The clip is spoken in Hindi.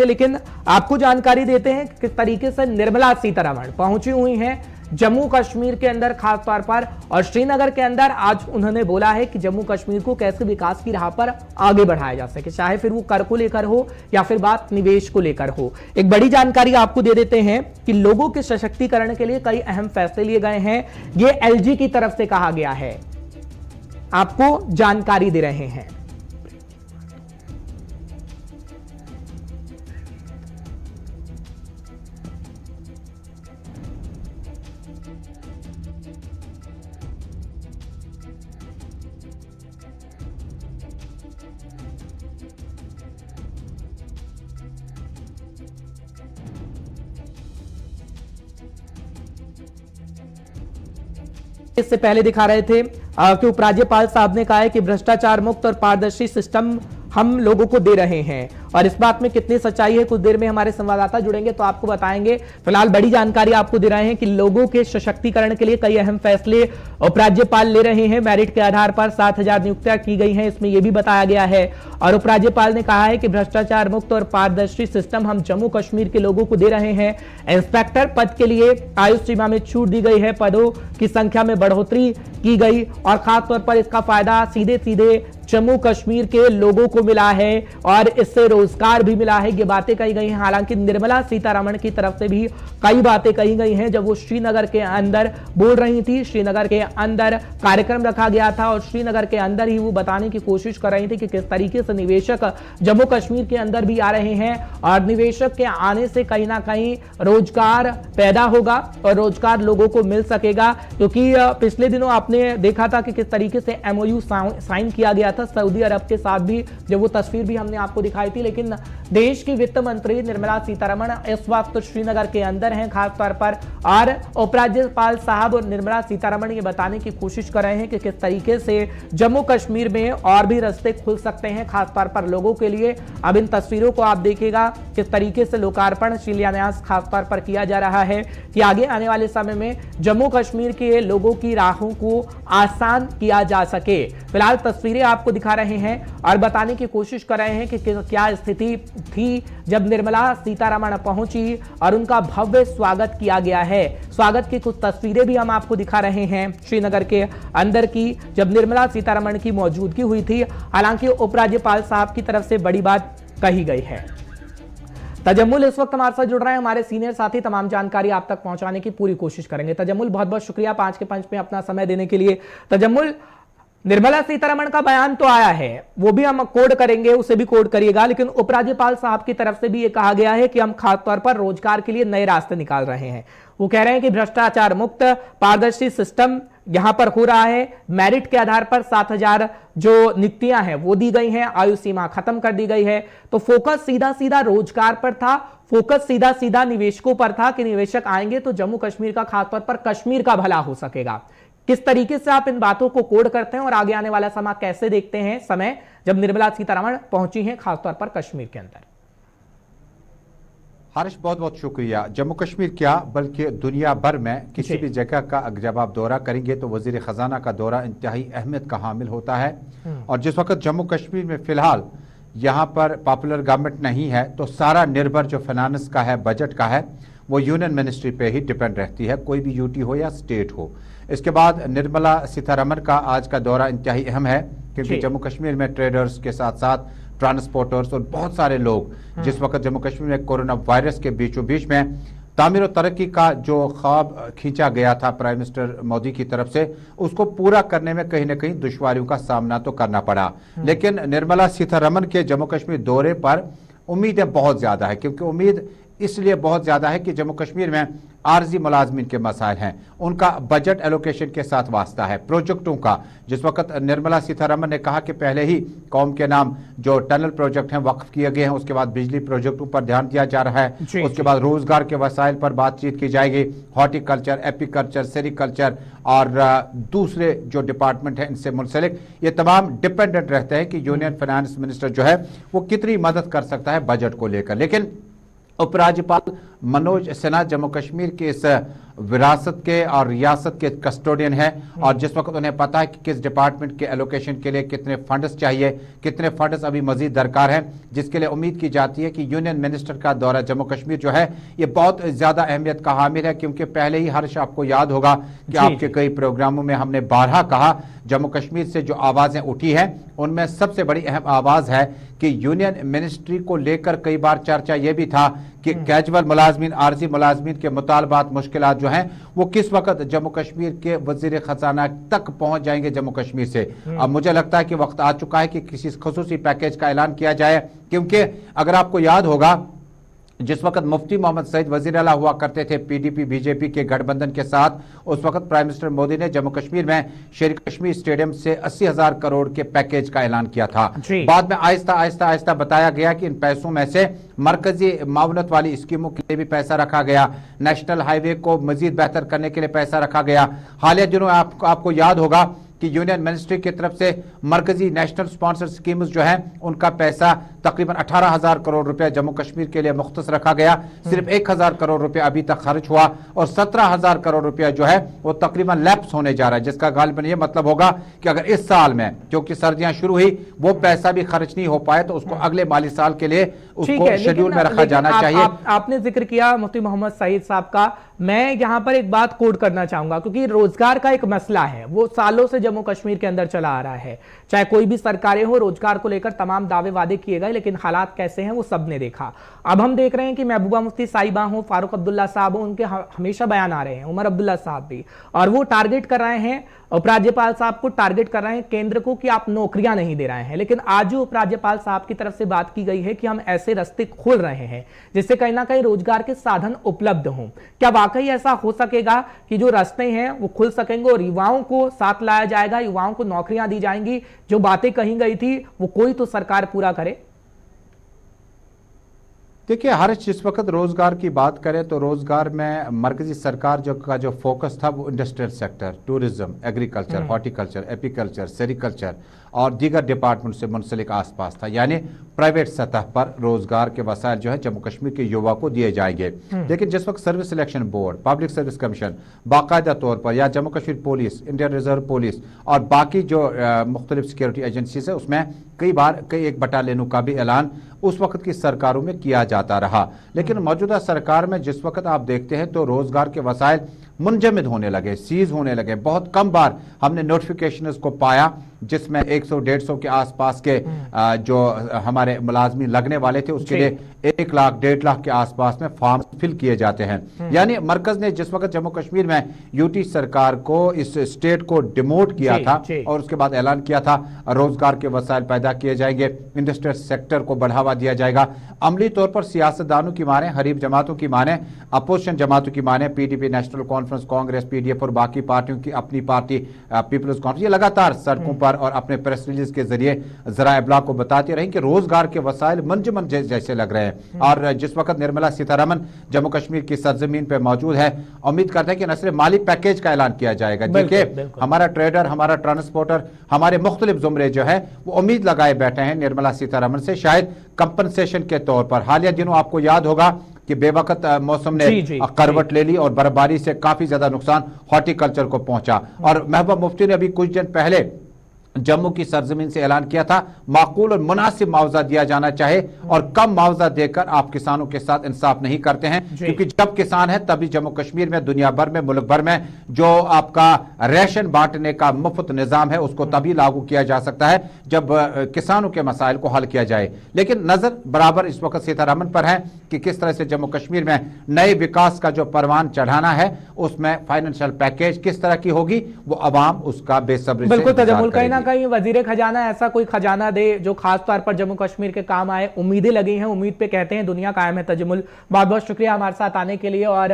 लेकिन आपको जानकारी देते हैं किस तरीके से निर्मला सीतारमण पहुंची हुई हैं जम्मू कश्मीर के अंदर खास तौर पर और श्रीनगर के अंदर। आज उन्होंने बोला है कि जम्मू कश्मीर को कैसे विकास की राह पर आगे बढ़ाया जा सके, चाहे फिर वो कर को लेकर हो या फिर बात निवेश को लेकर हो। एक बड़ी जानकारी आपको दे देते हैं कि लोगों के सशक्तिकरण के लिए कई अहम फैसले लिए गए हैं। ये एलजी की तरफ से कहा गया है, आपको जानकारी दे रहे हैं। इससे पहले दिखा रहे थे कि उपराज्यपाल साहब ने कहा है कि भ्रष्टाचार मुक्त और पारदर्शी सिस्टम हम लोगों को दे रहे हैं, और इस बात में कितनी सच्चाई है कुछ देर में हमारे संवाददाता जुड़ेंगे तो आपको बताएंगे। फिलहाल बड़ी जानकारी आपको दे रहे हैं कि लोगों के सशक्तिकरण के लिए कई अहम फैसले उपराज्यपाल ले रहे हैं। मेरिट के आधार पर 7,000 नियुक्तियां की गई हैं, इसमें यह भी बताया गया है। और उपराज्यपाल ने कहा है कि भ्रष्टाचार मुक्त और पारदर्शी सिस्टम हम जम्मू कश्मीर के लोगों को दे रहे हैं। इंस्पेक्टर पद के लिए आयु सीमा में छूट दी गई है, पदों की संख्या में बढ़ोतरी की गई और खासतौर पर इसका फायदा सीधे सीधे जम्मू कश्मीर के लोगों को मिला है और इससे रोजगार भी मिला है। ये बातें कही गई हैं। हालांकि निर्मला सीतारमण की तरफ से भी कई बातें कही गई हैं जब वो श्रीनगर के अंदर बोल रही थी। श्रीनगर के अंदर कार्यक्रम रखा गया था और श्रीनगर के अंदर ही वो बताने की कोशिश कर रही थी कि किस तरीके से निवेशक जम्मू कश्मीर के अंदर भी आ रहे हैं और निवेशक के आने से कहीं ना कहीं रोजगार पैदा होगा और रोजगार लोगों को मिल सकेगा। क्योंकि पिछले दिनों आपने देखा था कि किस तरीके से एमओयू साइन किया गया था सऊदी अरब के साथ भी, जब वो तस्वीर भी हमने आपको दिखाई थी। लेकिन देश की वित्त मंत्री निर्मला सीतारमण इस वक्त श्रीनगर के अंदर हैं खास तौर पर, और उपराज्यपाल साहब और निर्मला सीतारमण ये बताने की कोशिश कर रहे हैं कि किस तरीके से जम्मू कश्मीर में और भी रास्ते खुल सकते हैं खास तौर पर लोगों के लिए। अब इन तस्वीरों को आप देखिएगा किस तरीके से लोकार्पण शिलान्यास खास तौर पर किया जा रहा है कि आगे आने वाले समय में जम्मू कश्मीर के लोगों की राहों को आसान किया जा सके। फिलहाल तस्वीरें आपको दिखा रहे हैं और बताने की कोशिश कर रहे हैं कि क्या स्थिति थी जब निर्मला सीतारमण पहुंची और उनका भव्य स्वागत किया गया है। स्वागत की कुछ तस्वीरें भी हम आपको दिखा रहे हैं श्रीनगर के अंदर की, जब निर्मला सीतारमण की मौजूदगी हुई थी। हालांकि उपराज्यपाल साहब की तरफ से बड़ी बात कही गई है। तजम्मुल इस वक्त हमारे साथ जुड़ रहे हैं, हमारे सीनियर साथी तमाम जानकारी आप तक पहुंचाने की पूरी कोशिश करेंगे। तजम्मुल, बहुत बहुत शुक्रिया 5 के पंच में अपना समय देने के लिए। तजम्मुल, निर्मला सीतारमण का बयान तो आया है, वो भी हम कोड करेंगे, उसे भी कोड करिएगा, लेकिन उपराज्यपाल साहब की तरफ से भी ये कहा गया है कि हम खासतौर पर रोजगार के लिए नए रास्ते निकाल रहे हैं। वो कह रहे हैं कि भ्रष्टाचार मुक्त पारदर्शी सिस्टम यहां पर हो रहा है। मेरिट के आधार पर 7,000 जो नियुक्तियां हैं वो दी गई हैं, आयु सीमा खत्म कर दी गई है। तो फोकस सीधा सीधा रोजगार पर था, फोकस सीधा सीधा निवेशकों पर था कि निवेशक आएंगे तो जम्मू कश्मीर का खासतौर पर कश्मीर का भला हो सकेगा। किस तरीके से आप इन बातों को कोड करते हैं और आगे आने वाला समय कैसे देखते हैं, समय जब निर्मला सीतारमण पहुंची हैं खासतौर पर कश्मीर के अंदर? हारिश, बहुत बहुत शुक्रिया। जम्मू कश्मीर क्या बल्कि दुनिया भर में किसी भी जगह का जब आप दौरा करेंगे तो वजीर खजाना का दौरा इंतहाई अहमियत का हामिल होता है। और जिस वक्त जम्मू कश्मीर में फिलहाल यहाँ पर पॉपुलर गवर्नमेंट नहीं है तो सारा निर्भर जो फाइनेंस का है, बजट का है, वो यूनियन मिनिस्ट्री पे ही डिपेंड रहती है, कोई भी यूटी हो या स्टेट हो। इसके बाद निर्मला सीतारमण का आज का दौरा इंतहाई अहम है क्योंकि जम्मू कश्मीर में ट्रेडर्स के साथ साथ ट्रांसपोर्टर्स और बहुत सारे लोग, जिस वक्त जम्मू कश्मीर में कोरोना वायरस के बीचों बीच में तामीर और तरक्की का जो ख्वाब खींचा गया था प्राइम मिनिस्टर मोदी की तरफ से, उसको पूरा करने में कहीं ना कहीं दुश्वारियों का सामना तो करना पड़ा। लेकिन निर्मला सीतारमण के जम्मू कश्मीर दौरे पर उम्मीदें बहुत ज्यादा है, क्योंकि उम्मीद इसलिए बहुत ज्यादा है कि जम्मू कश्मीर में आर्जी मुलाजमीन के मसाइल हैं, उनका बजट एलोकेशन के साथ वास्ता है, प्रोजेक्टों का। जिस वक्त निर्मला सीतारमण ने कहा कि पहले ही कौम के नाम जो टनल प्रोजेक्ट हैं वक्फ किए गए हैं, उसके बाद बिजली प्रोजेक्टों पर ध्यान दिया जा रहा है, उसके बाद रोजगार के वसाइल पर बातचीत की जाएगी, हॉर्टिकल्चर, एपीकल्चर, सेरिकल्चर और दूसरे जो डिपार्टमेंट हैं इनसे मुंसलिक, ये तमाम डिपेंडेंट रहते हैं कि यूनियन फाइनेंस मिनिस्टर जो है वो कितनी मदद कर सकता है बजट को लेकर। लेकिन उपराज्यपाल मनोज सिन्हा जम्मू कश्मीर के इस विरासत के और रियासत के कस्टोडियन है और जिस वक्त उन्हें पता है कि किस डिपार्टमेंट के एलोकेशन के लिए कितने फंड्स चाहिए, कितने फंड्स अभी मजीद दरकार है, जिसके लिए उम्मीद की जाती है कि यूनियन मिनिस्टर का दौरा जम्मू कश्मीर जो है ये बहुत ज्यादा अहमियत का हामिल है। क्योंकि पहले ही हर्ष आपको याद होगा कि आपके कई प्रोग्रामों में हमने बारहा कहा जम्मू कश्मीर से जो आवाजें उठी हैं उनमें सबसे बड़ी अहम आवाज है कि यूनियन मिनिस्ट्री को लेकर कई बार चर्चा यह भी था कि कैजुअल मुलाजमीन, आरजी मुलाजमीन के मुतालबात, मुश्किलात जो हैं वो किस वक्त जम्मू कश्मीर के वजीर खजाना तक पहुंच जाएंगे जम्मू कश्मीर से। अब मुझे लगता है कि वक्त आ चुका है कि किसी खुसूसी पैकेज का ऐलान किया जाए। क्योंकि अगर आपको याद होगा जिस वक्त मुफ्ती मोहम्मद सईद वजीर आला हुआ करते थे पीडीपी बीजेपी के गठबंधन के साथ, उस वक्त प्राइम मिनिस्टर मोदी ने जम्मू कश्मीर में शेर कश्मीर स्टेडियम से 80,000 करोड़ के पैकेज का ऐलान किया था। बाद में आहिस्ता आहिस्ता आहिस्ता बताया गया कि इन पैसों में से मरकजी मावनत वाली स्कीमों के लिए भी पैसा रखा गया, नेशनल हाईवे को मजीद बेहतर करने के लिए पैसा रखा गया। हालिया दिनों आपको याद होगा कि यूनियन मिनिस्ट्री की तरफ से मरकजी नेशनल स्पॉन्सर स्कीम्स जो हैं उनका पैसा तकरीबन 18,000 करोड़ रुपए जम्मू कश्मीर के लिए मुख्तस रखा गया। सिर्फ 1,000 करोड़ रुपए अभी तक खर्च हुआ और 17,000 करोड़ रुपया जो है वो तकरीबन लैप्स होने जा रहा है, जिसका गालिबन ये मतलब होगा कि अगर इस साल में क्योंकि सर्दियां शुरू हुई वो पैसा भी खर्च नहीं हो पाए तो उसको अगले माली साल के लिए उसको शेड्यूल में रखा जाना चाहिए। आपने जिक्र किया मुफ्ती मोहम्मद सईद साहब का, मैं यहां पर एक बात कोट करना चाहूंगा क्योंकि रोजगार का एक मसला है वो सालों से जम्मू कश्मीर के अंदर चला आ रहा है। चाहे कोई भी सरकारें हो, रोजगार को लेकर तमाम दावे वादे किए गए लेकिन हालात कैसे हैं वो सबने देखा। अब हम देख रहे हैं कि महबूबा मुफ्ती साहिबा हो, फारूक अब्दुल्ला साहब हो, उनके हमेशा बयान आ रहे हैं, उमर अब्दुल्ला साहब भी, और वो टारगेट कर रहे हैं उपराज्यपाल साहब को, टारगेट कर रहे हैं केंद्र को कि आप नौकरियां नहीं दे रहे हैं। लेकिन आज जो उपराज्यपाल साहब की तरफ से बात की गई है कि हम ऐसे रास्ते खोल रहे हैं जिससे कहीं ना कहीं रोजगार के साधन उपलब्ध हों, क्या वाकई ऐसा हो सकेगा कि जो रास्ते हैं वो खुल सकेंगे और युवाओं को साथ लाया जाएगा, युवाओं को नौकरियां दी जाएंगी? जो बातें कही गई थी वो कोई तो सरकार पूरा करे। देखिए हर्ष, जिस वक्त रोजगार की बात करें तो रोजगार में मरकजी सरकार जो फोकस था वो industrial sector, tourism, agriculture, horticulture, apiculture, sericulture और दीगर डिपार्टमेंट से मुंसलिक आसपास था। यानी प्राइवेट सतह पर रोजगार के वसाइल जो है जम्मू कश्मीर के युवा को दिए जाएंगे। लेकिन जिस वक्त service selection board, public service commission बाकायदा तौर पर या Jammu Kashmir police, Indian reserve police और बाकी जो मुख्तलिफ सिक्योरिटी एजेंसीज है उसमें कई एक बटालियनों का भी ऐलान उस वक्त की सरकारों में किया जाता रहा। लेकिन मौजूदा सरकार में जिस वक्त आप देखते हैं तो रोजगार के वसाइल मुंजमद होने लगे, सीज होने लगे। बहुत कम बार हमने नोटिफिकेशन को पाया जिसमें 100-150 के आसपास के जो हमारे मुलाजमीन लगने वाले थे उसके लिए 1 लाख 1.5 लाख के आसपास में फॉर्म फिल किए जाते हैं। यानी मरकज ने जिस वक्त जम्मू कश्मीर में यूटी सरकार को, इस स्टेट को डिमोट किया था और उसके बाद ऐलान किया था रोजगार के वसाइल पैदा किए जाएंगे, इंडस्ट्रियल सेक्टर को बढ़ावा दिया जाएगा। अमली तौर पर सियासतदानों की माने, हरीफ जमातों की माने, अपोजिशन जमातों की माने, PDP, national conference, Congress, PDF और बाकी पार्टियों की अपनी पार्टी पीपल्स कॉन्फ्रेंस, ये लगातार सड़कों पर और अपने प्रेस रिलीज के जरिए जरा इब्लाग को बताते रहे कि रोजगार के वसाइल मंजमन जैसे लग रहे हैं। और जिस वक्त निर्मला सीतारमन जम्मू कश्मीर की सरजमीन पर मौजूद है, उम्मीद करते हैं कि न सिर्फ माली पैकेज का ऐलान किया जाएगा, देखिए हमारा ट्रेडर, हमारा ट्रांसपोर्टर, हमारे मुख्तलिफ जुमरे जो है वो उम्मीद लगाए बैठे हैं निर्मला सीतारमन से शायद कंपनसेशन के तौर पर। हालिया दिनों आपको याद होगा कि बेवकत मौसम ने करवट ले ली और बर्फबारी से काफी ज्यादा नुकसान हॉर्टिकल्चर को पहुंचा। और महबूबा मुफ्ती ने अभी कुछ दिन पहले जम्मू की सरजमीन से ऐलान किया था माकूल और मुनासिब मुआवजा दिया जाना चाहिए और कम मुआवजा देकर आप किसानों के साथ इंसाफ नहीं करते हैं। क्योंकि जब किसान है तभी जम्मू कश्मीर में, दुनिया भर में, मुल्क भर में जो आपका रेशन बांटने का मुफ्त निजाम है उसको तभी लागू किया जा सकता है जब किसानों के मसाइल को हल किया जाए। लेकिन नजर बराबर इस वक्त सीतारमन पर है कि किस तरह से जम्मू कश्मीर में नए विकास का जो परवान चढ़ाना है उसमें फाइनेंशियल पैकेज किस तरह की होगी वो अवाम उसका बेसब्री से कहीं वजीर खजाना ऐसा कोई खजाना दे जो खास तौर पर जम्मू कश्मीर के काम आए। उम्मीदें लगी हैं, उम्मीद पे कहते हैं दुनिया कायम है तजमुल। बहुत बहुत शुक्रिया हमारे साथ आने के लिए और